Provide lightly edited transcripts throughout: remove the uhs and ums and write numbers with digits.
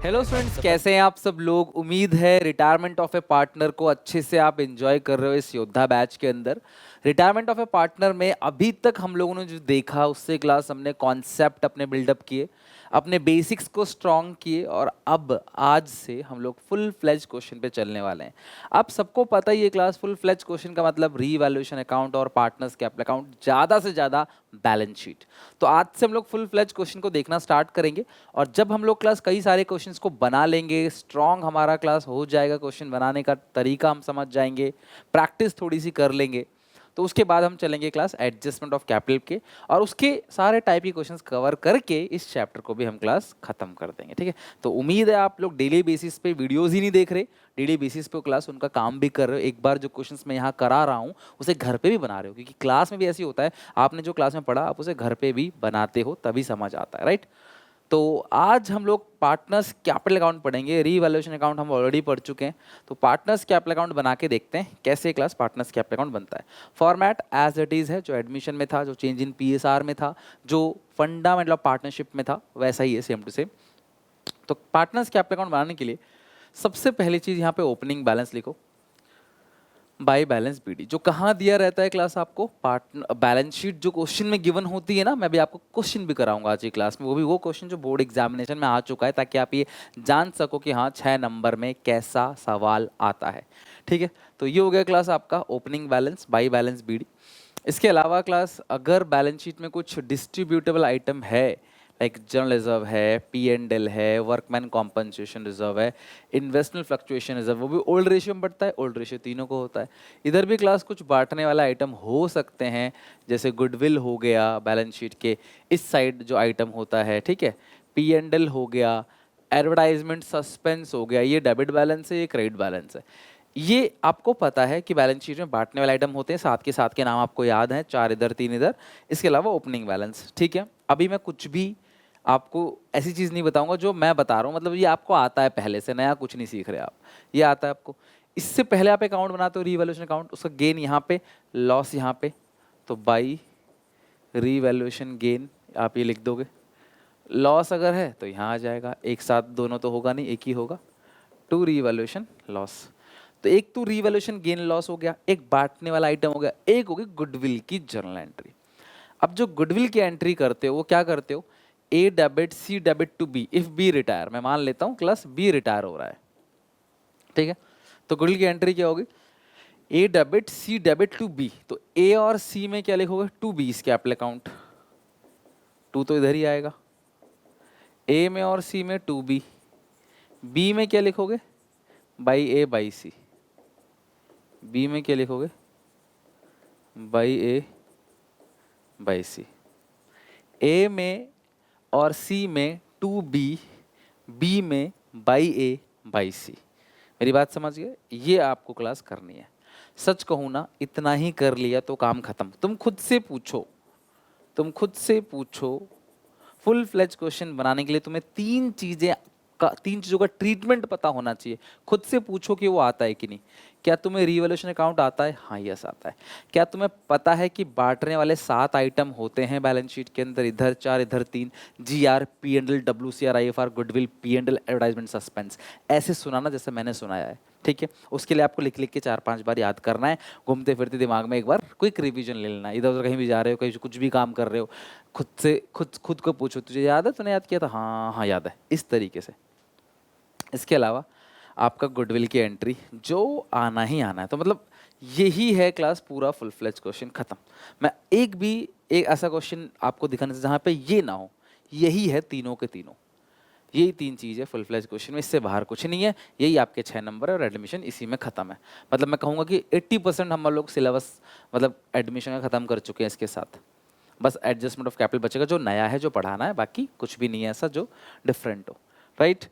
Hello students, कैसे हैं आप सब लोग। उम्मीद है रिटायरमेंट ऑफ ए पार्टनर को अच्छे से आप एंजॉय कर रहे हो इस योद्धा बैच के अंदर। रिटायरमेंट ऑफ ए पार्टनर में अभी तक हम लोगों ने जो देखा उससे क्लास हमने कॉन्सेप्ट अपने बिल्डअप किए, अपने बेसिक्स को स्ट्रॉन्ग किए और अब आज से हम लोग फुल फ्लेज क्वेश्चन पे चलने वाले हैं। आप सबको पता ही है क्लास फुल फ्लेज क्वेश्चन का मतलब रीवैल्यूएशन अकाउंट और पार्टनर्स कैपिटल अकाउंट, ज़्यादा से ज़्यादा बैलेंस शीट। तो आज से हम लोग फुल फ्लेज क्वेश्चन को देखना स्टार्ट करेंगे और जब हम लोग क्लास कई सारे क्वेश्चंस को बना लेंगे, स्ट्रॉन्ग हमारा क्लास हो जाएगा, क्वेश्चन बनाने का तरीका हम समझ जाएंगे, प्रैक्टिस थोड़ी सी कर लेंगे, तो उसके बाद हम चलेंगे क्लास एडजस्टमेंट ऑफ कैपिटल के और उसके सारे टाइप के क्वेश्चंस कवर करके इस चैप्टर को भी हम क्लास खत्म कर देंगे। ठीक है, तो उम्मीद है आप लोग डेली बेसिस पे वीडियोस ही नहीं देख रहे, डेली बेसिस पे क्लास उनका काम भी कर रहे हो। एक बार जो क्वेश्चंस मैं यहाँ करा रहा हूँ उसे घर पे भी बना रहे हो, क्योंकि क्लास में भी ऐसी होता है, आपने जो क्लास में पढ़ा आप उसे घर पे भी बनाते हो तभी समझ आता है, राइट। तो आज हम लोग पार्टनर्स कैपिटल अकाउंट पढ़ेंगे, रीवैल्यूएशन अकाउंट हम ऑलरेडी पढ़ चुके हैं। तो पार्टनर्स कैपिटल अकाउंट बना के देखते हैं कैसे क्लास पार्टनर्स कैपिटल अकाउंट बनता है। फॉर्मेट एज इट इज़ है, जो एडमिशन में था, जो चेंज इन पीएसआर में था, जो फंडामेंटल ऑफ पार्टनरशिप में था, वैसा ही है सेम टू सेम। तो पार्टनर्स कैपिटल अकाउंट बनाने के लिए सबसे पहली चीज़ यहाँ पे ओपनिंग बैलेंस लिखो बाय बैलेंस बीडी। जो कहाँ दिया रहता है क्लास आपको, पार्टनर बैलेंस शीट जो क्वेश्चन में गिवन होती है ना, मैं भी आपको क्वेश्चन भी कराऊंगा आज की क्लास में, वो भी वो क्वेश्चन जो बोर्ड एग्जामिनेशन में आ चुका है, ताकि आप ये जान सको कि हाँ 6 नंबर में कैसा सवाल आता है। ठीक है, तो ये हो गया क्लास आपका opening balance by balance BD. इसके अलावा क्लास अगर बैलेंस शीट में कुछ डिस्ट्रीब्यूटेबल आइटम है, लाइक जनरल रिजर्व है, पी एंड एल है, वर्कमैन कॉम्पनसेशन रिजर्व है, इन्वेस्टमेंट फ्लक्चुएशन रिजर्व, वो भी ओल्ड रेशियो में बढ़ता है, ओल्ड रेशियो तीनों को होता है। इधर भी क्लास कुछ बांटने वाला आइटम हो सकते हैं, जैसे गुडविल हो गया बैलेंस शीट के इस साइड जो आइटम होता है, ठीक है, पी एंड एल हो गया, एडवर्टाइजमेंट सस्पेंस हो गया, ये डेबिट बैलेंस है, ये क्रेडिट बैलेंस है। ये आपको पता है कि बैलेंस शीट में बांटने वाले आइटम होते हैं, साथ के नाम आपको याद हैं, 4 इधर 3 इधर। इसके अलावा ओपनिंग बैलेंस। ठीक है, अभी मैं कुछ भी आपको ऐसी चीज़ नहीं बताऊंगा जो मैं बता रहा हूँ, मतलब ये आपको आता है पहले से, नया कुछ नहीं सीख रहे आप, ये आता है आपको। इससे पहले आप अकाउंट बनाते हो रीवैल्यूएशन अकाउंट, उसका गेन यहाँ पे, लॉस यहाँ पे, तो बाई रीवैल्यूएशन गेन आप ये लिख दोगे। लॉस अगर है तो यहाँ आ जाएगा, एक साथ दोनों तो होगा नहीं, एक ही होगा, टू रीवैल्यूएशन लॉस। तो एक तो रीवैल्यूएशन गेन लॉस हो गया, एक बांटने वाला आइटम हो गया, एक होगी गुडविल की जर्नल एंट्री। अब जो गुडविल की एंट्री करते हो वो क्या करते हो, A debit C debit to B if B retire. मैं मान लेता हूँ क्लास बी रिटायर हो रहा है, ठीक है, तो गुडविल की एंट्री क्या होगी, A debit C debit to B. तो ए और सी में क्या लिखोगे, टू बी इस कैपिटल अकाउंट, टू तो इधर ही आएगा, ए में और सी में टू बी, बी में क्या लिखोगे, by A by C, B में क्या लिखोगे, बाई ए बाई सी, ए में और सी में टू बी, बी में बाई ए बाई सी। मेरी बात समझ गए, ये आपको क्लास करनी है। सच कहूँ ना, इतना ही कर लिया तो काम खत्म। तुम खुद से पूछो, तुम खुद से पूछो, फुल फ्लेज क्वेश्चन बनाने के लिए तुम्हें तीन चीज़ों का ट्रीटमेंट पता होना चाहिए। खुद से पूछो कि वो आता है कि नहीं। क्या तुम्हें रीवैल्यूएशन अकाउंट आता है, हाँ यस आता है। क्या तुम्हें पता है कि बांटने वाले 7 आइटम होते हैं बैलेंस शीट के अंदर, इधर 4 इधर 3, G R, P and L, W C R, I F R, goodwill, P and L, advertisement suspense. ऐसे सुनाना जैसे मैंने सुनाया है, ठीक है। उसके लिए आपको लिख लिख के 4-5 बार याद करना है, घूमते फिरते दिमाग में एक बार क्विक रिवीजन ले लेना है। इधर उधर कहीं भी जा रहे हो, कहीं कुछ भी काम कर रहे हो, खुद से खुद को पूछो, तुझे याद है, तूने याद किया था, हाँ हाँ याद है, इस तरीके से। इसके अलावा आपका गुडविल की एंट्री जो आना ही आना है, तो मतलब यही है क्लास, पूरा फुल फ्लेज क्वेश्चन खत्म। मैं एक ऐसा क्वेश्चन आपको दिखाने से जहाँ पे ये ना हो, यही है तीनों के तीनों, यही 3 चीज़ है फुल फ्लेज क्वेश्चन में, इससे बाहर कुछ नहीं है। यही आपके 6 नंबर है और एडमिशन इसी में खत्म है। मतलब मैं कहूँगा कि 80% हम लोग सिलेबस मतलब एडमिशन का ख़त्म कर चुके हैं इसके साथ। बस एडजस्टमेंट ऑफ कैपिटल बचेगा जो नया है, जो पढ़ाना है, बाकी कुछ भी नहीं है ऐसा जो डिफरेंट हो, राइट।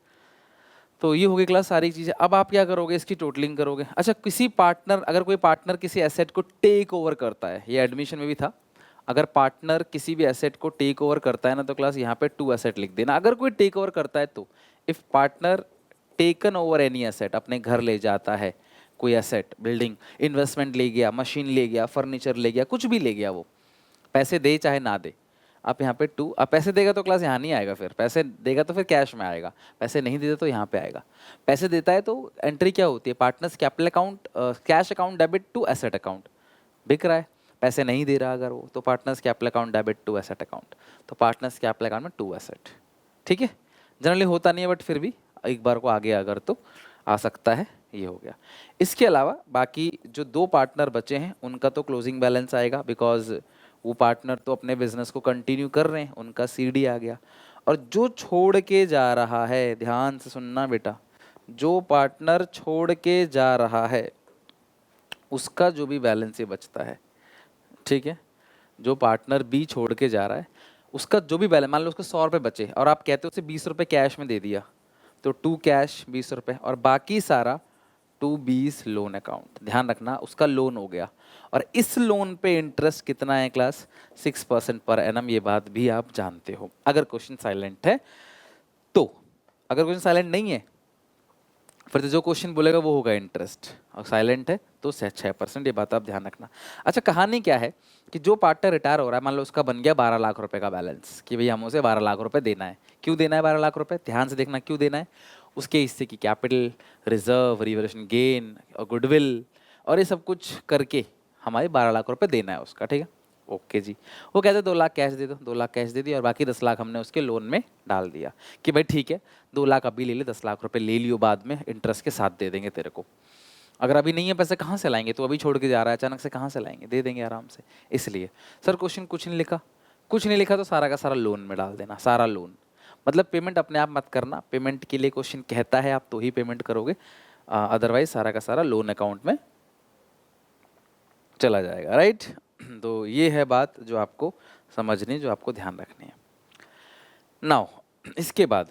तो ये होगी क्लास सारी चीज़ें। अब आप क्या करोगे, इसकी टोटलिंग करोगे। अच्छा, अगर कोई पार्टनर किसी एसेट को टेक ओवर करता है, ये एडमिशन में भी था, अगर पार्टनर किसी भी एसेट को टेक ओवर करता है ना, तो क्लास यहाँ पे 2 एसेट लिख देना। अगर कोई टेक ओवर करता है तो, if partner taken over any asset, अपने घर ले जाता है कोई एसेट, बिल्डिंग, इन्वेस्टमेंट ले गया, मशीन ले गया, फर्नीचर ले गया, कुछ भी ले गया, वो पैसे दे चाहे ना दे, आप यहाँ पे 2, अब पैसे देगा तो क्लास यहाँ नहीं आएगा, फिर पैसे देगा तो फिर कैश में आएगा, पैसे नहीं देता तो यहाँ पे आएगा। पैसे देता है तो एंट्री क्या होती है, partners capital account, cash account debit to asset account, बिक रहा है। पैसे नहीं दे रहा अगर वो, तो partners capital account debit to asset account, तो पार्टनर्स कैपिटल अकाउंट में टू एसेट। ठीक है, जनरली होता नहीं है बट फिर भी एक बार को आगे अगर तो आ सकता है। ये हो गया। इसके अलावा बाकी जो 2 पार्टनर बचे हैं उनका तो क्लोजिंग बैलेंस आएगा, बिकॉज वो पार्टनर तो अपने बिजनेस को कंटिन्यू कर रहे हैं, उनका सीडी आ गया। और जो छोड़ के जा रहा है, ध्यान से सुनना बेटा, जो पार्टनर छोड़ के जा रहा है उसका जो भी बैलेंस ये बचता है, ठीक है, जो पार्टनर बी छोड़ के जा रहा है उसका जो भी बैलेंस, मान लो उसको 100 रुपये बचे और आप कहते हो उसे 20 रुपये कैश में दे दिया, तो 2 कैश 20 रुपये और बाकी सारा 2 20 लोन अकाउंट। ध्यान रखना उसका लोन हो गया, और इस लोन पे इंटरेस्ट कितना है क्लास, 6% पर एनम, ये बात भी आप जानते हो अगर क्वेश्चन साइलेंट है तो। अगर क्वेश्चन साइलेंट नहीं है फिर तो जो क्वेश्चन बोलेगा वो होगा इंटरेस्ट, और साइलेंट है तो 6%, ये बात आप ध्यान रखना। अच्छा, कहानी क्या है कि जो पार्टनर रिटायर हो रहा है, मान लो उसका बन गया 12 लाख रुपए का बैलेंस कि भाई हम उसे 12 लाख रुपए देना है। क्यों देना है 12 लाख रुपए, ध्यान से देखना क्यों देना है। उसके हिस्से की कैपिटल, रिजर्व, रिवैल्यूएशन गेन और गुडविल और ये सब कुछ करके हमारे 12 लाख रुपए देना है उसका। ठीक है, ओके जी। वो कहते 2 लाख कैश दे दो, 2 लाख कैश दे दिया और बाकी 10 लाख हमने उसके लोन में डाल दिया कि भाई ठीक है 2 लाख अभी ले ले, 10 लाख रुपए ले लियो, बाद में इंटरेस्ट के साथ दे देंगे तेरे को। अगर अभी नहीं है पैसे कहाँ से लाएंगे, तो अभी छोड़ के जा रहा है अचानक से, कहाँ से लाएंगे, दे देंगे आराम से। इसलिए सर क्वेश्चन कुछ नहीं लिखा, कुछ नहीं लिखा तो सारा का सारा लोन में डाल देना, सारा लोन। मतलब पेमेंट अपने आप मत करना, पेमेंट के लिए क्वेश्चन कहता है आप तो ही पेमेंट करोगे, अदरवाइज सारा का सारा लोन अकाउंट में चला जाएगा, राइट। तो ये है बात जो आपको समझनी, जो आपको ध्यान रखनी है। नाउ इसके बाद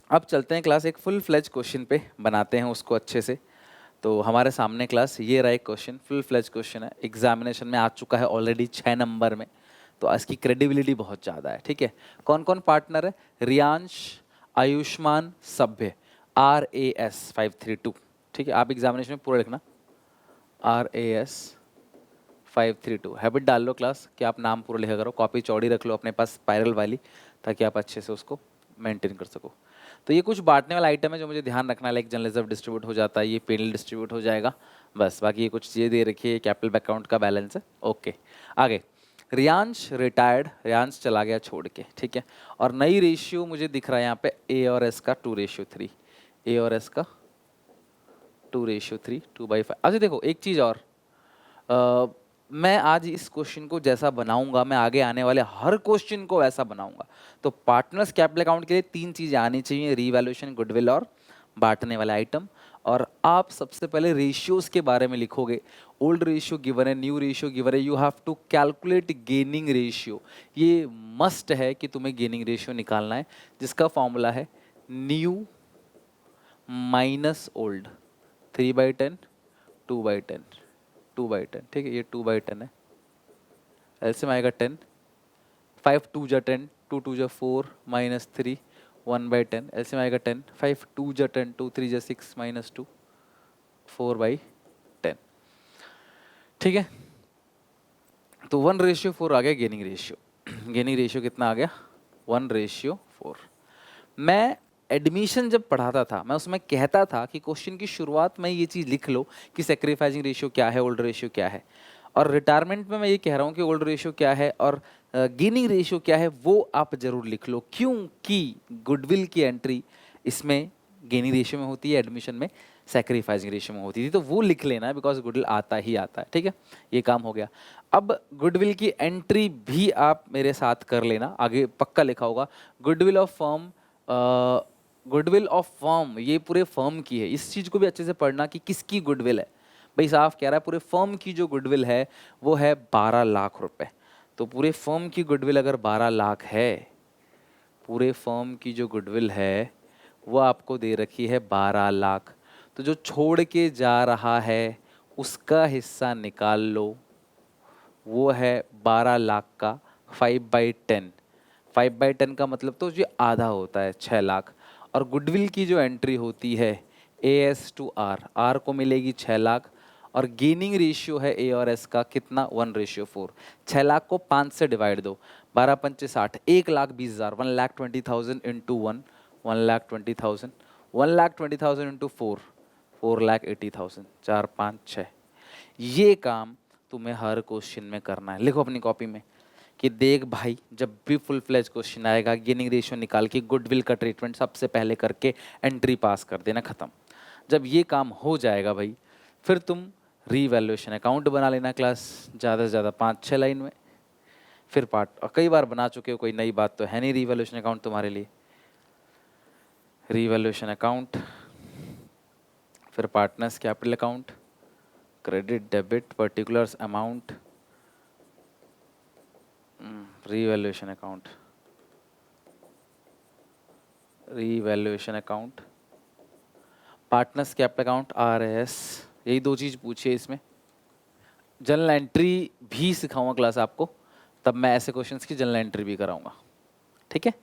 अब चलते हैं क्लास एक फुल फ्लेज क्वेश्चन पे, बनाते हैं उसको अच्छे से। तो हमारे सामने क्लास ये रहा एक क्वेश्चन, फुल फ्लेज क्वेश्चन है, एग्जामिनेशन में आ चुका है ऑलरेडी 6 नंबर में, तो इसकी क्रेडिबिलिटी बहुत ज़्यादा है। ठीक है, कौन कौन पार्टनर है, रियांश, आयुष्मान, सभ्य, RAS 532। ठीक है, आप एग्जामिनेशन में पूरा लिखना RAS 532, हैबिट डाल लो क्लास कि आप नाम पूरा लिखा करो, कॉपी चौड़ी रख लो अपने पास स्पाइरल वाली, ताकि आप अच्छे से उसको मेंटेन कर सको। तो ये कुछ बांटने वाला आइटम है जो मुझे ध्यान रखना है, लाइक जनरल रिजर्व डिस्ट्रीब्यूट हो जाता है, ये पेनल डिस्ट्रीब्यूट हो जाएगा, बस। बाकी ये कुछ चीज़ें दे रखी है, कैपिटल अकाउंट का बैलेंस है, ओके। आगे रियांश रिटायर्ड, रियांश चला गया छोड़ के, ठीक है। और नई रेशियो मुझे दिख रहा है यहाँ पे A और S का 2:3, A और S का 2:3, 2/5। अच्छा देखो एक चीज़ और, मैं आज इस क्वेश्चन को जैसा बनाऊंगा, मैं आगे आने वाले हर क्वेश्चन को वैसा बनाऊंगा। तो पार्टनर्स कैपिटल अकाउंट के लिए 3 चीज़ें आनी चाहिए, रीवैल्यूएशन, गुडविल और बांटने वाला आइटम। और आप सबसे पहले रेशियोज के बारे में लिखोगे, ओल्ड रेशियो गिवन है, न्यू रेशियो गिवन है, you have to calculate gaining ratio. ये मस्ट है कि तुम्हें गेनिंग रेशियो निकालना है, जिसका फॉर्मूला है न्यू माइनस ओल्ड, 3/10, 2/10, 2/10। ठीक है, ये 2/10 है, एलसीएम आएगा 10, 5 2 जा 10, 2 2 जा 4 माइनस 3, 1/10, एलसीएम आएगा 10, 5 2 जा 10, 2 3 जा 6 माइनस 2, 4/10। ठीक है, तो 1:4 आ गया गेनिंग रेशियो। गेनिंग रेशियो कितना आ गया, 1:4। मैं एडमिशन जब पढ़ाता था, मैं उसमें कहता था कि क्वेश्चन की शुरुआत में ये चीज़ लिख लो कि सेक्रीफाइसिंग रेशियो क्या है, ओल्ड रेशियो क्या है। और रिटायरमेंट में मैं ये कह रहा हूँ कि ओल्ड रेशियो क्या है और गेनिंग रेशियो क्या है, वो आप जरूर लिख लो, क्योंकि गुडविल की एंट्री इसमें गेनिंग रेशियो में होती है, एडमिशन में सेक्रीफाइसिंग रेशियो में होती थी, तो वो लिख लेना है, बिकॉज गुडविल आता ही आता है। ठीक है, ये काम हो गया। अब गुडविल की एंट्री भी आप मेरे साथ कर लेना, आगे पक्का लिखा होगा goodwill of firm, goodwill of firm, ये पूरे फर्म की है। इस चीज़ को भी अच्छे से पढ़ना कि किसकी गुडविल है। भाई साफ कह रहा है पूरे फर्म की जो गुडविल है वो है 12 लाख रुपए। तो पूरे फर्म की गुडविल अगर 12 लाख है, पूरे फर्म की जो गुडविल है वो आपको दे रखी है 12 लाख, तो जो छोड़ के जा रहा है उसका हिस्सा निकाल लो, वो है 12 लाख का 5/10। 5/10 का मतलब तो जो आधा होता है 6 लाख। और गुडविल की जो एंट्री होती है AS to R, R को मिलेगी 6 लाख और गेनिंग रेशियो है ए और एस का कितना 1:4। 6 लाख को 5 से डिवाइड दो, 12 पंचे 60, 1,20,000, 1,20,000 इंटू 1,20,000, 1,20,000 इंटू 4,80,000, 4 5 6। ये काम तुम्हें हर क्वेश्चन में करना है। लिखो अपनी कॉपी में कि देख भाई, जब भी फुल फ्लेज क्वेश्चन आएगा गेनिंग रेशियो निकाल के गुडविल का ट्रीटमेंट सबसे पहले करके एंट्री पास कर देना, खत्म। जब ये काम हो जाएगा भाई, फिर तुम रीवैल्यूएशन अकाउंट बना लेना क्लास, ज़्यादा से ज़्यादा 5-6 लाइन में। फिर पार्ट, और कई बार बना चुके हो, कोई नई बात तो है नहीं रीवैल्यूएशन अकाउंट तुम्हारे लिए। रीवैल्यूएशन अकाउंट, फिर partners capital account, credit debit particulars amount, revaluation account, revaluation account, partners capital account, RS, यही 2 चीज़ पूछी है इसमें। जनरल एंट्री भी सिखाऊंगा क्लास आपको, तब मैं ऐसे क्वेश्चंस की जनरल एंट्री भी कराऊंगा, ठीक है।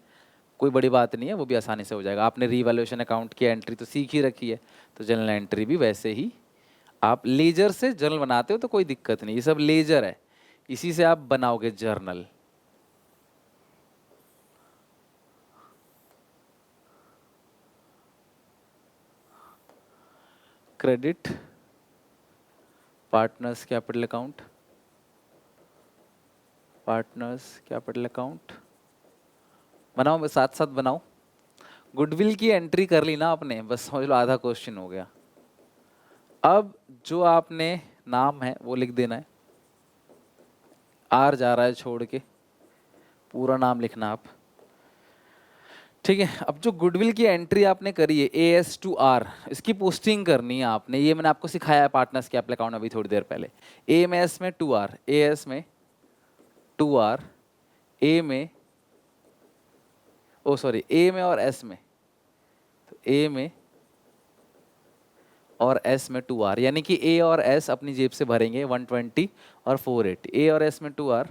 कोई बड़ी बात नहीं है, वो भी आसानी से हो जाएगा। आपने रीवैल्यूएशन अकाउंट की एंट्री तो सीख ही रखी है, तो जनरल एंट्री भी वैसे ही आप लेजर से जर्नल बनाते हो तो कोई दिक्कत नहीं, ये सब लेजर है, इसी से आप बनाओगे journal. Credit partners capital account, partners capital account बनाओ, साथ साथ बनाओ। गुडविल की एंट्री कर ली ना आपने, बस समझ लो आधा क्वेश्चन हो गया। अब जो आपने नाम है वो लिख देना है, आर जा रहा है छोड़ के, पूरा नाम लिखना आप, ठीक है। अब जो गुडविल की एंट्री आपने करी है AS to R, इसकी पोस्टिंग करनी है आपने, ये मैंने आपको सिखाया है पार्टनर्स कैपिटल अकाउंट अभी थोड़ी देर पहले। A में S में 2R, AS में 2R, A में A में और S में, तो A में और S में 2R, यानी कि A और S अपनी जेब से भरेंगे 120 और 480। A और S में 2R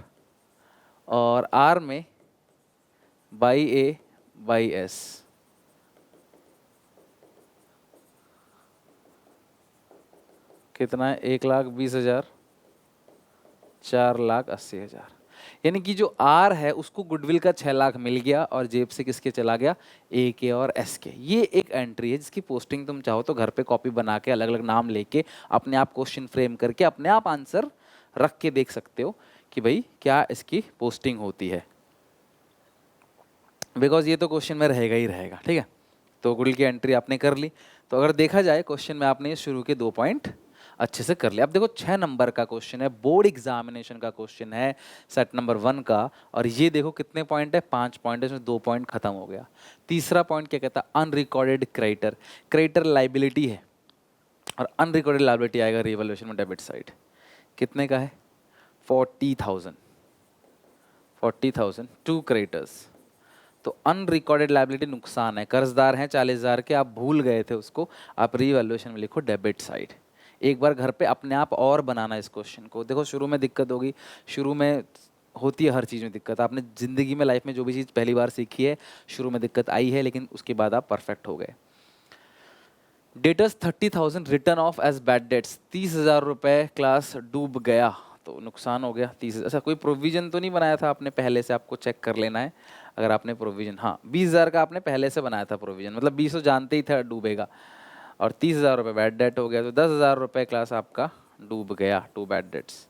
और R में बाई A बाई S, कितना है 1,20,000, 4,80,000। यानी कि जो R है उसको गुडविल का 6 लाख मिल गया और जेब से किसके चला गया, A के और S के। ये एक एंट्री है जिसकी पोस्टिंग तुम चाहो तो घर पे कॉपी बना के अलग अलग नाम लेके अपने आप क्वेश्चन फ्रेम करके अपने आप आंसर रख के देख सकते हो कि भाई क्या इसकी पोस्टिंग होती है, बिकॉज ये तो क्वेश्चन में रहेगा ही रहेगा, ठीक है। तो गुडविल की एंट्री आपने कर ली, तो अगर देखा जाए क्वेश्चन में आपने शुरू के 2 पॉइंट अच्छे से कर लिया। अब देखो 6 नंबर का क्वेश्चन है, बोर्ड एग्जामिनेशन का क्वेश्चन है, सेट नंबर 1 का, और ये देखो कितने पॉइंट है, 5 पॉइंट है, इसमें 2 पॉइंट खत्म हो गया। तीसरा पॉइंट क्या कहता है, अनरिकॉर्डेड क्रेडिटर, क्रेडिटर लाइबिलिटी है और अनरिकॉर्डेड लाइबिलिटी आएगा रिवैल्यूएशन में डेबिट साइड, कितने का है 40,000, 40,000 टू क्रेडिटर्स। तो अनरिकॉर्डेड लाइबिलिटी नुकसान है, कर्जदार हैं 40,000 के, आप भूल गए थे उसको, आप रिवैल्यूएशन में लिखो डेबिट साइड। एक बार घर पे अपने आप और बनाना इस क्वेश्चन को। देखो शुरू में दिक्कत होगी, शुरू में होती है हर चीज़ में दिक्कत, आपने ज़िंदगी में लाइफ में जो भी चीज़ पहली बार सीखी है शुरू में दिक्कत आई है, लेकिन उसके बाद आप परफेक्ट हो गए। Debtors 30,000 written off as bad debts, 30,000 रुपये क्लास डूब गया तो नुकसान हो गया 30,000। अच्छा कोई प्रोविजन तो नहीं बनाया था आपने पहले से, आपको चेक कर लेना है अगर आपने प्रोविजन, हाँ 20,000 का आपने पहले से बनाया था प्रोविजन, मतलब 20 तो जानते ही था डूबेगा, और 30,000 रुपये बैड डेट हो गया, तो 10,000 रुपये क्लास आपका डूब गया, 2 बैड डेट्स।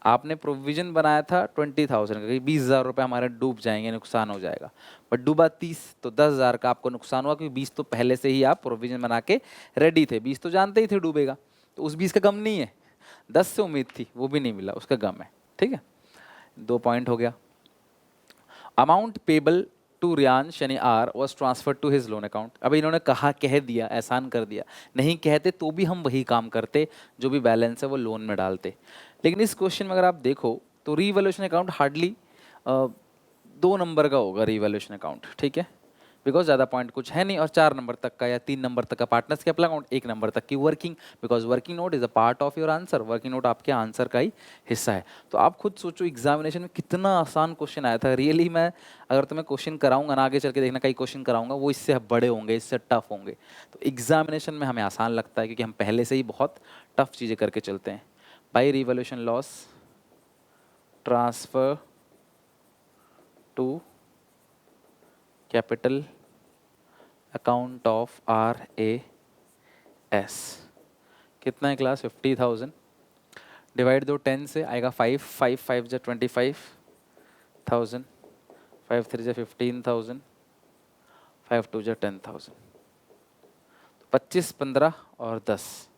आपने प्रोविजन बनाया था 20,000 का कि 20,000 रुपये हमारे डूब जाएंगे, नुकसान हो जाएगा, बट डूबा 30, तो 10,000 का आपको नुकसान हुआ, क्योंकि 20 तो पहले से ही आप प्रोविजन बना के रेडी थे, 20 तो जानते ही थे डूबेगा, तो उस 20 का गम नहीं है, 10 से उम्मीद थी वो भी नहीं मिला, उसका गम है, ठीक है। 2 पॉइंट हो गया। अमाउंट पेबल टू रियांश यानी R was transfer to his loan account. अब इन्होंने कहा, कह दिया, एहसान कर दिया, नहीं कहते तो भी हम वही काम करते, जो भी बैलेंस है वो लोन में डालते। लेकिन इस क्वेश्चन में अगर आप देखो तो रीवैल्यूएशन अकाउंट हार्डली 2 नंबर का होगा रीवैल्यूएशन अकाउंट, ठीक है। बिकॉज ज़्यादा पॉइंट कुछ है नहीं, और 4 नंबर तक का या 3 नंबर तक का पार्टनर्स कैपिटल अकाउंट, 1 नंबर तक की working, because working note is a part of your answer, working note आपके आंसर का ही हिस्सा है। तो आप खुद सोचो एग्जामिनेशन में कितना आसान क्वेश्चन आया था। रियली मैं अगर तुम्हें क्वेश्चन कराऊंगा ना, आगे चल के देखना कई क्वेश्चन कराऊंगा, वो इससे बड़े होंगे, इससे टफ होंगे। तो एग्जामिनेशन में हमें आसान लगता है क्योंकि हम पहले से ही बहुत टफ चीज़ें करके चलते हैं। By revaluation loss transfer to capital account of RAS कितना है क्लास? 50,000 डिवाइड दो 10 से, आएगा 5, 5 5 जा 25,000, 5 3 जा 15,000, 5 2 जा 10,000, 25 15 और 10,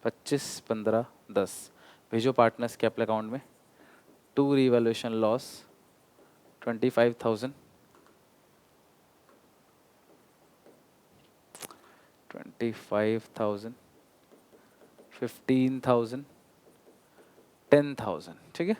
25 15 10 भेजो पार्टनर्स कैपिटल अकाउंट में। टू रिवॉल्यूशन लॉस 25,000, 25,000, 15,000, 10,000, ठीक है।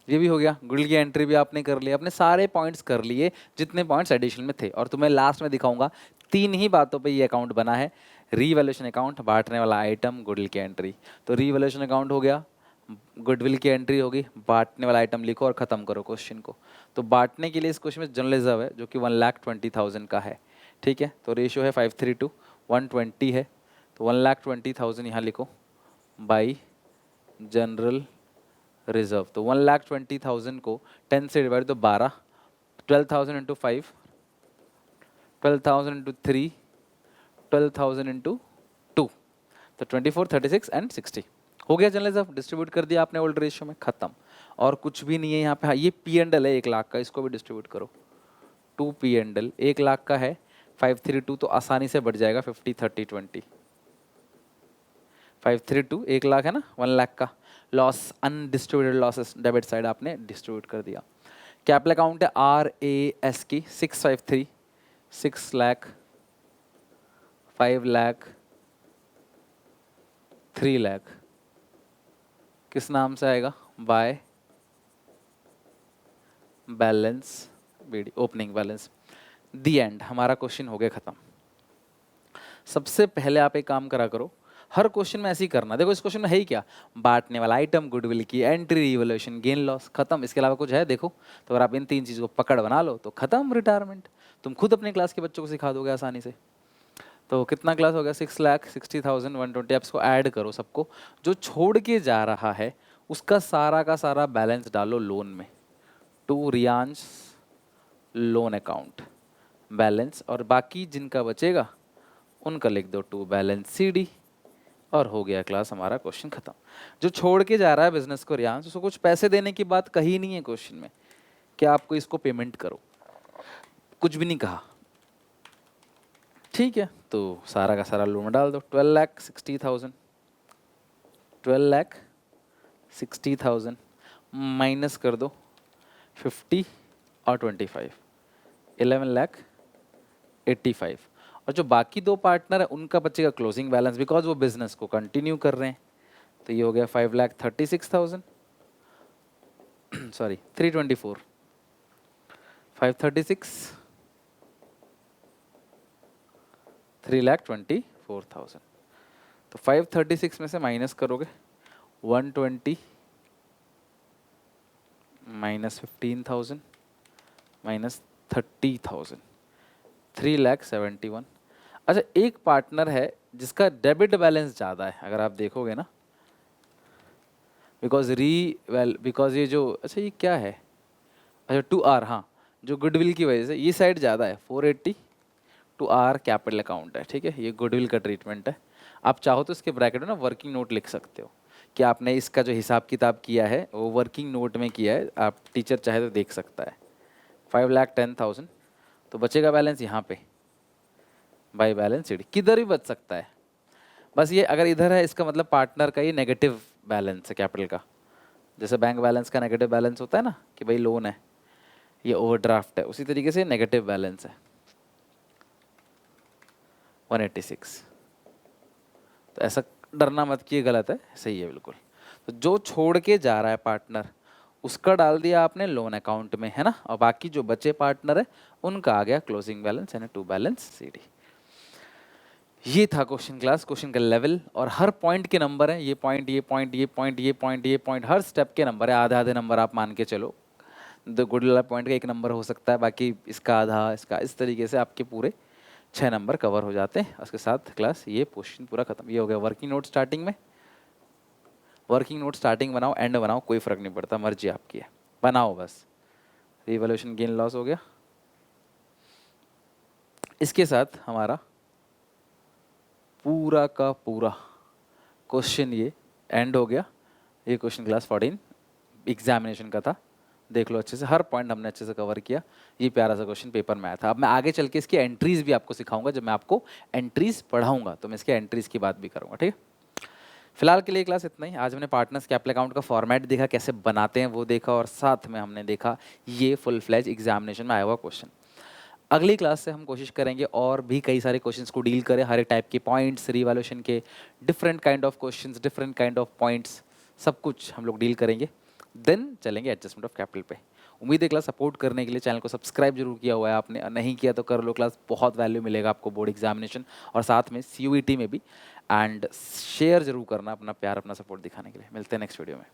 ये भी हो गया। गुडविल की एंट्री भी आपने कर लिया, अपने सारे पॉइंट्स कर लिए जितने पॉइंट्स एडिशन में थे, और तुम्हें लास्ट में दिखाऊंगा 3 ही बातों पे ये अकाउंट बना है। रीवैल्यूएशन अकाउंट, बांटने वाला आइटम, गुडविल की एंट्री। तो रीवैल्यूएशन अकाउंट हो गया, गुडविल की एंट्री होगी, बांटने वाला आइटम लिखो और खत्म करो क्वेश्चन को। तो बांटने के लिए इस क्वेश्चन में जनरल रिजर्व है जो कि 1,20,000 का है, ठीक है। तो रेशियो है 5:3 120 है, तो 1,20,000 यहाँ लिखो बाई जनरल रिजर्व। तो 1,20,000 को 10 से डिवाइड तो 12, 12,000 इंटू 5, 12,000 इंटू 3, 12,000 इंटू 2, तो 24 36 एंड 60 हो गया जनरल रिजर्व। डिस्ट्रीब्यूट कर दिया आपने ओल्ड रेशियो में, खत्म। और कुछ भी नहीं है यहाँ पे। हाँ, ये P&L है 1 लाख का, इसको भी डिस्ट्रीब्यूट करो। 2 P&L 1 लाख का है, 532 तो आसानी से बढ़ जाएगा 50 30 20, 532 1 लाख है ना, 1 लाख का। Loss undistributed losses debit side आपने डिस्ट्रीब्यूट कर दिया। कैपिटल अकाउंट है RAS की 653, 6 लाख, 5 लाख, 3 लाख। किस नाम से आएगा? By balance BD, opening balance. The and, हमारा क्वेश्चन हो गया खत्म। सबसे पहले आप एक काम करा करो, हर क्वेश्चन में ऐसे ही करना। देखो इस क्वेश्चन में है ही क्या, बांटने वाला आइटम, गुडविल की एंट्री, रिवॉल्यूशन, गेन लॉस, खत्म। इसके अलावा कुछ है? देखो तो अगर आप इन 3 चीज़ों को पकड़ बना लो तो खत्म रिटायरमेंट। तुम खुद अपने क्लास के बच्चों को सिखा दोगे आसानी से। तो कितना क्लास हो गया? 6,60,120। आप इसको ऐड करो सबको। जो छोड़ के जा रहा है उसका सारा का सारा बैलेंस डालो लोन में, to Riyansh loan account balance, और बाकी जिनका बचेगा उनका लिख दो टू बैलेंस CD, और हो गया क्लास हमारा क्वेश्चन खत्म। जो छोड़ के जा रहा है बिजनेस को रियांश, उसको कुछ पैसे देने की बात कही नहीं है क्वेश्चन में कि आपको इसको पेमेंट करो, कुछ भी नहीं कहा, ठीक है। तो सारा का सारा लोन में डाल दो। 12,60,000, 12,60,000 माइनस कर दो 50 और 25, 11,85,000। और जो बाकी 2 पार्टनर है उनका बचेगा क्लोजिंग बैलेंस, बिकॉज वो बिजनेस को कंटिन्यू कर रहे हैं। तो ये हो गया 5,36,000, सॉरी 324, 536, 3,24,000। तो 536 में से माइनस करोगे 120 माइनस 15,000 माइनस 30,000, 3,71,000। अच्छा, एक पार्टनर है जिसका डेबिट बैलेंस ज़्यादा है, अगर आप देखोगे ना, बिकॉज ये जो, अच्छा ये क्या है, अच्छा 2R, हाँ, जो गुडविल की वजह से ये साइड ज़्यादा है, 480 2R कैपिटल अकाउंट है, ठीक है। ये गुडविल का ट्रीटमेंट है। आप चाहो तो इसके ब्रैकेट में ना वर्किंग नोट लिख सकते हो कि आपने इसका जो हिसाब किताब किया है वो वर्किंग नोट में किया है, आप टीचर चाहे तो देख सकता है। 5,10,000 तो बचेगा बैलेंस यहाँ पे बाई बैलेंस CD, किधर भी बच सकता है। बस ये अगर इधर है इसका मतलब पार्टनर का ये नेगेटिव बैलेंस है कैपिटल का, जैसे बैंक बैलेंस का नेगेटिव बैलेंस होता है ना कि भाई लोन है, ये ओवरड्राफ्ट है, उसी तरीके से नेगेटिव बैलेंस है 186। तो ऐसा डरना मत कि ये गलत है, सही है बिल्कुल। तो जो छोड़ के जा रहा है पार्टनर उसका डाल दिया आपने लोन अकाउंट में, है ना, और बाकी जो बचे पार्टनर है उनका आ गया क्लोजिंग बैलेंस यानी टू बैलेंस सीडी। ये था क्वेश्चन क्लास, क्वेश्चन का लेवल, और हर पॉइंट के नंबर है, ये पॉइंट ये पॉइंट ये पॉइंट ये पॉइंट ये पॉइंट, हर स्टेप के नंबर है, आधे आधे नंबर आप मान के चलो। द गुड वाला पॉइंट का एक नंबर हो सकता है, बाकी इसका आधा, इसका, इस तरीके से आपके पूरे 6 नंबर कवर हो जाते हैं। उसके साथ क्लास ये पोर्शन पूरा खत्म। ये हो गया वर्किंग नोट स्टार्टिंग में। वर्किंग नोट स्टार्टिंग बनाओ एंड बनाओ, कोई फर्क नहीं पड़ता, मर्जी आपकी है, बनाओ बस। रिवॉल्यूशन गेन लॉस हो गया। इसके साथ हमारा पूरा का पूरा क्वेश्चन ये एंड हो गया। ये क्वेश्चन क्लास 14 एग्जामिनेशन का था, देख लो अच्छे से, हर पॉइंट हमने अच्छे से कवर किया। ये प्यारा सा क्वेश्चन पेपर में आया था। अब मैं आगे चल के इसकी एंट्रीज भी आपको सिखाऊंगा, जब मैं आपको एंट्रीज पढ़ाऊंगा तो मैं इसके एंट्रीज की बात भी करूंगा, ठीक है। फिलहाल के लिए क्लास इतना ही। आज हमने पार्टनर्स कैपिटल अकाउंट का फॉर्मेट देखा, कैसे बनाते हैं वो देखा, और साथ में हमने देखा ये फुल फ्लैज एग्जामिनेशन में आया हुआ क्वेश्चन। अगली क्लास से हम कोशिश करेंगे और भी कई सारे क्वेश्चंस को डील करें, हर एक टाइप के पॉइंट्स, रिवैल्यूएशन के different kind of questions, different kind of points, सब कुछ हम लोग डील करेंगे। देन चलेंगे एडजस्टमेंट ऑफ कैपिटल पे। उम्मीद है क्लास सपोर्ट करने के लिए चैनल को सब्सक्राइब जरूर किया हुआ है आपने, और नहीं किया तो कर लो क्लास, बहुत वैल्यू मिलेगा आपको बोर्ड एग्जामिनेशन और साथ में CUET में भी। एंड शेयर जरूर करना अपना प्यार, अपना सपोर्ट दिखाने के लिए। मिलते हैं नेक्स्ट वीडियो में।